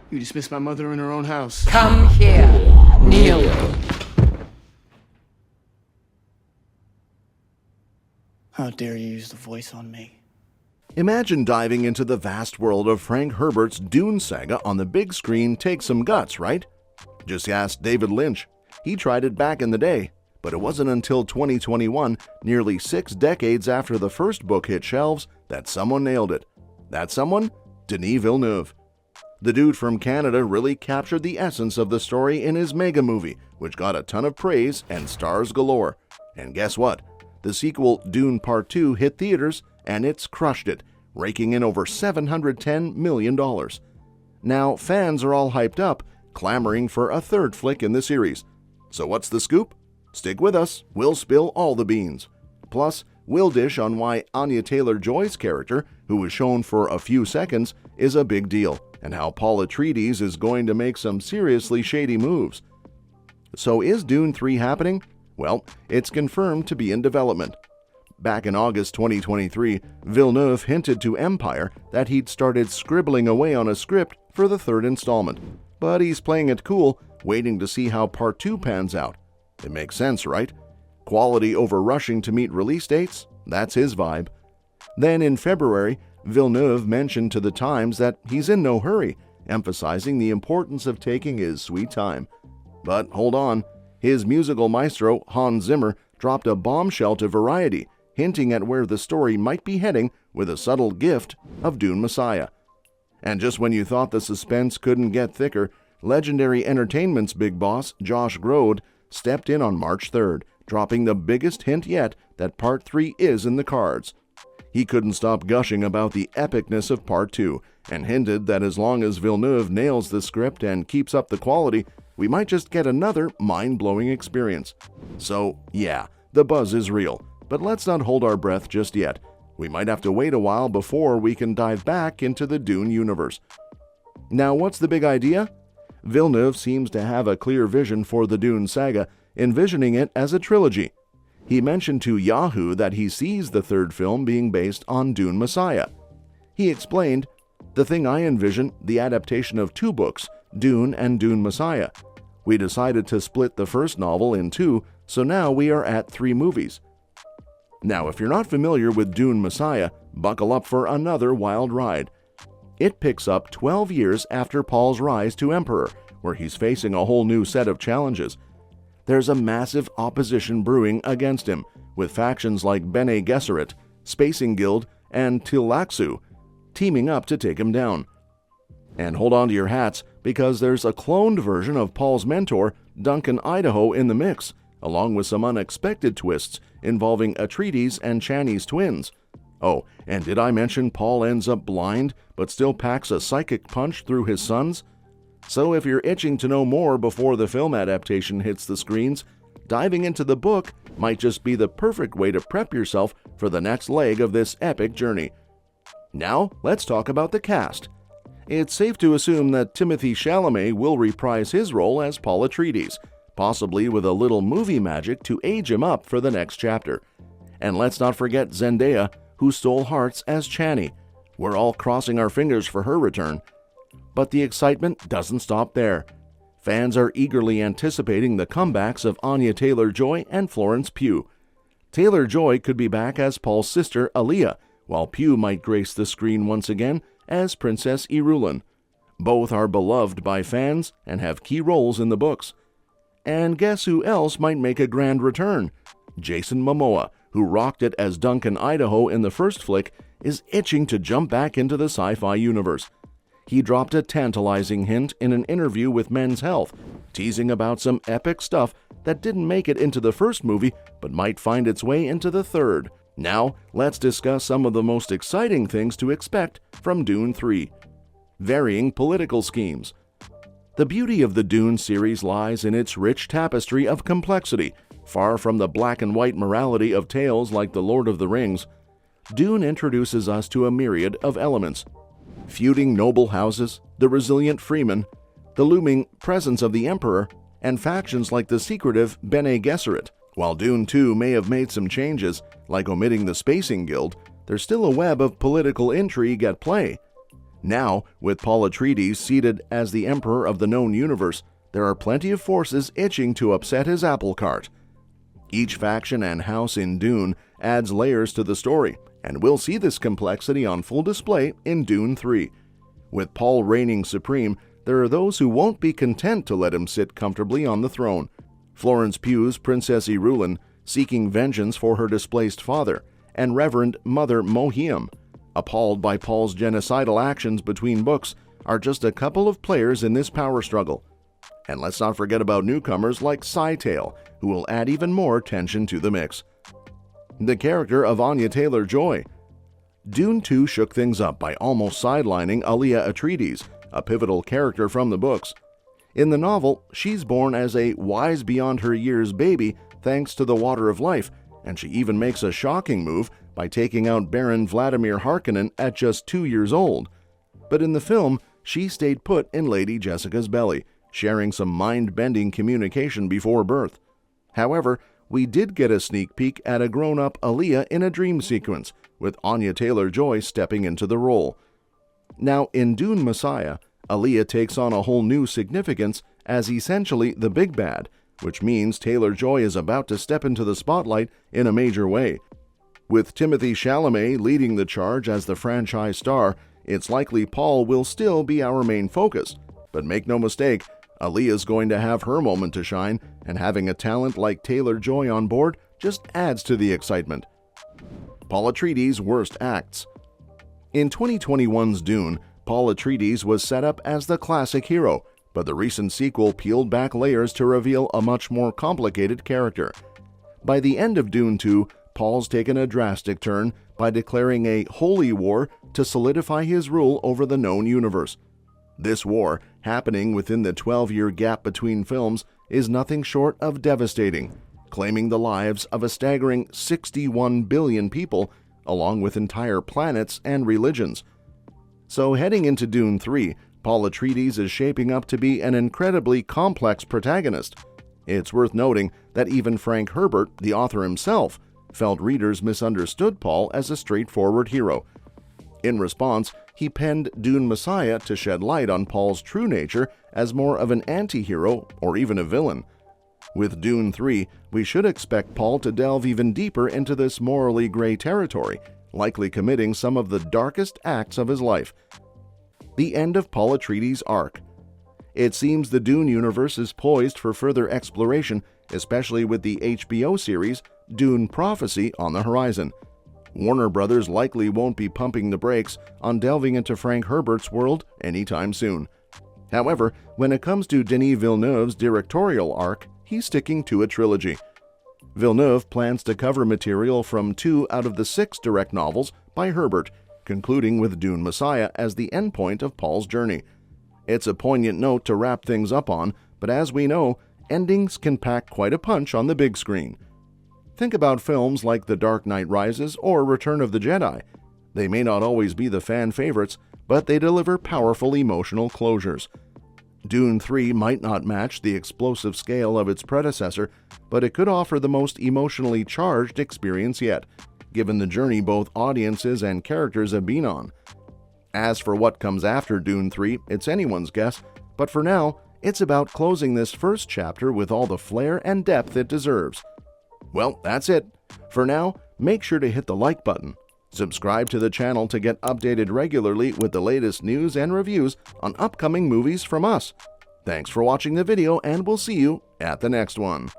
You dismissed my mother in her own house. Come here. Kneel. How dare you use the voice on me? Imagine diving into the vast world of Frank Herbert's Dune saga on the big screen takes some guts, right? Just ask David Lynch. He tried it back in the day, but it wasn't until 2021, nearly 6 decades after the first book hit shelves, that someone nailed it. That someone? Denis Villeneuve. The dude from Canada really captured the essence of the story in his mega movie, which got a ton of praise and stars galore. And guess what? The sequel, Dune Part 2, hit theaters, and it's crushed it, raking in over $710 million. Now, fans are all hyped up, clamoring for a third flick in the series. So what's the scoop? Stick with us, we'll spill all the beans. Plus, we'll dish on why Anya Taylor-Joy's character, who was shown for a few seconds, is a big deal, and how Paul Atreides is going to make some seriously shady moves. So is Dune 3 happening? Well, it's confirmed to be in development. Back in August 2023, Villeneuve hinted to Empire that he'd started scribbling away on a script for the third installment. But he's playing it cool, waiting to see how Part 2 pans out. It makes sense, right? Quality over rushing to meet release dates? That's his vibe. Then in February, Villeneuve mentioned to the Times that he's in no hurry, emphasizing the importance of taking his sweet time. But hold on, his musical maestro, Hans Zimmer, dropped a bombshell to Variety, hinting at where the story might be heading with a subtle gift of Dune Messiah. And just when you thought the suspense couldn't get thicker, Legendary Entertainment's big boss, Josh Grodd, stepped in on March 3rd, dropping the biggest hint yet that Part 3 is in the cards. He couldn't stop gushing about the epicness of Part 2, and hinted that as long as Villeneuve nails the script and keeps up the quality, we might just get another mind-blowing experience. So, yeah, the buzz is real, but let's not hold our breath just yet. We might have to wait a while before we can dive back into the Dune universe. Now, what's the big idea? Villeneuve seems to have a clear vision for the Dune saga, envisioning it as a trilogy. He mentioned to Yahoo that he sees the third film being based on Dune Messiah. He explained, "The thing I envision, the adaptation of 2 books, Dune and Dune Messiah. We decided to split the first novel in 2, so now we are at 3 movies." Now, if you're not familiar with Dune Messiah, buckle up for another wild ride. It picks up 12 years after Paul's rise to Emperor, where he's facing a whole new set of challenges. There's a massive opposition brewing against him, with factions like Bene Gesserit, Spacing Guild, and Tleilaxu teaming up to take him down. And hold on to your hats, because there's a cloned version of Paul's mentor, Duncan Idaho, in the mix, along with some unexpected twists involving Atreides and Chani's twins. Oh, and did I mention Paul ends up blind, but still packs a psychic punch through his sons? So if you're itching to know more before the film adaptation hits the screens, diving into the book might just be the perfect way to prep yourself for the next leg of this epic journey. Now, let's talk about the cast. It's safe to assume that Timothée Chalamet will reprise his role as Paul Atreides, possibly with a little movie magic to age him up for the next chapter. And let's not forget Zendaya, who stole hearts as Chani. We're all crossing our fingers for her return. But the excitement doesn't stop there. Fans are eagerly anticipating the comebacks of Anya Taylor-Joy and Florence Pugh. Taylor-Joy could be back as Paul's sister, Aaliyah, while Pugh might grace the screen once again as Princess Irulan. Both are beloved by fans and have key roles in the books. And guess who else might make a grand return? Jason Momoa, who rocked it as Duncan Idaho in the first flick, is itching to jump back into the sci-fi universe. He dropped a tantalizing hint in an interview with Men's Health, teasing about some epic stuff that didn't make it into the first movie but might find its way into the third. Now, let's discuss some of the most exciting things to expect from Dune 3. Varying political schemes. The beauty of the Dune series lies in its rich tapestry of complexity. Far from the black and white morality of tales like The Lord of the Rings, Dune introduces us to a myriad of elements. Feuding noble houses, the resilient freemen, the looming presence of the Emperor, and factions like the secretive Bene Gesserit. While Dune 2 may have made some changes, like omitting the Spacing Guild, there's still a web of political intrigue at play. Now, with Paul Atreides seated as the emperor of the known universe, there are plenty of forces itching to upset his apple cart. Each faction and house in Dune adds layers to the story, and we'll see this complexity on full display in Dune 3. With Paul reigning supreme, there are those who won't be content to let him sit comfortably on the throne. Florence Pugh's Princess Irulan, seeking vengeance for her displaced father, and Reverend Mother Mohiam, appalled by Paul's genocidal actions between books, are just a couple of players in this power struggle. And let's not forget about newcomers like Scytale, who will add even more tension to the mix. The character of Anya Taylor-Joy. Dune 2 shook things up by almost sidelining Alia Atreides, a pivotal character from the books. In the novel, she's born as a wise beyond her years baby thanks to the Water of Life, and she even makes a shocking move by taking out Baron Vladimir Harkonnen at just 2 years old. But in the film, she stayed put in Lady Jessica's belly, sharing some mind-bending communication before birth. However, we did get a sneak peek at a grown-up Alia in a dream sequence, with Anya Taylor-Joy stepping into the role. Now, in Dune Messiah, Alia takes on a whole new significance as essentially the big bad, which means Taylor-Joy is about to step into the spotlight in a major way. With Timothée Chalamet leading the charge as the franchise star, it's likely Paul will still be our main focus. But make no mistake, Alia's going to have her moment to shine, and having a talent like Taylor-Joy on board just adds to the excitement. Paul Atreides' worst acts. In 2021's Dune, Paul Atreides was set up as the classic hero, but the recent sequel peeled back layers to reveal a much more complicated character. By the end of Dune 2, Paul's taken a drastic turn by declaring a holy war to solidify his rule over the known universe. This war, happening within the 12-year gap between films, is nothing short of devastating, claiming the lives of a staggering 61 billion people, along with entire planets and religions. So heading into Dune 3, Paul Atreides is shaping up to be an incredibly complex protagonist. It's worth noting that even Frank Herbert, the author himself, felt readers misunderstood Paul as a straightforward hero. In response, he penned Dune Messiah to shed light on Paul's true nature as more of an anti-hero or even a villain. With Dune 3, we should expect Paul to delve even deeper into this morally gray territory, likely committing some of the darkest acts of his life. The end of Paul Atreides' arc. It seems the Dune universe is poised for further exploration, especially with the HBO series Dune Prophecy on the horizon. Warner Brothers likely won't be pumping the brakes on delving into Frank Herbert's world anytime soon. However, when it comes to Denis Villeneuve's directorial arc, he's sticking to a trilogy. Villeneuve plans to cover material from 2 out of the 6 direct novels by Herbert, concluding with Dune Messiah as the endpoint of Paul's journey. It's a poignant note to wrap things up on, but as we know, endings can pack quite a punch on the big screen. Think about films like The Dark Knight Rises or Return of the Jedi. They may not always be the fan favorites, but they deliver powerful emotional closures. Dune 3 might not match the explosive scale of its predecessor, but it could offer the most emotionally charged experience yet, given the journey both audiences and characters have been on. As for what comes after Dune 3, it's anyone's guess, but for now, it's about closing this first chapter with all the flair and depth it deserves. Well, that's it. For now, make sure to hit the like button. Subscribe to the channel to get updated regularly with the latest news and reviews on upcoming movies from us. Thanks for watching the video, and we'll see you at the next one.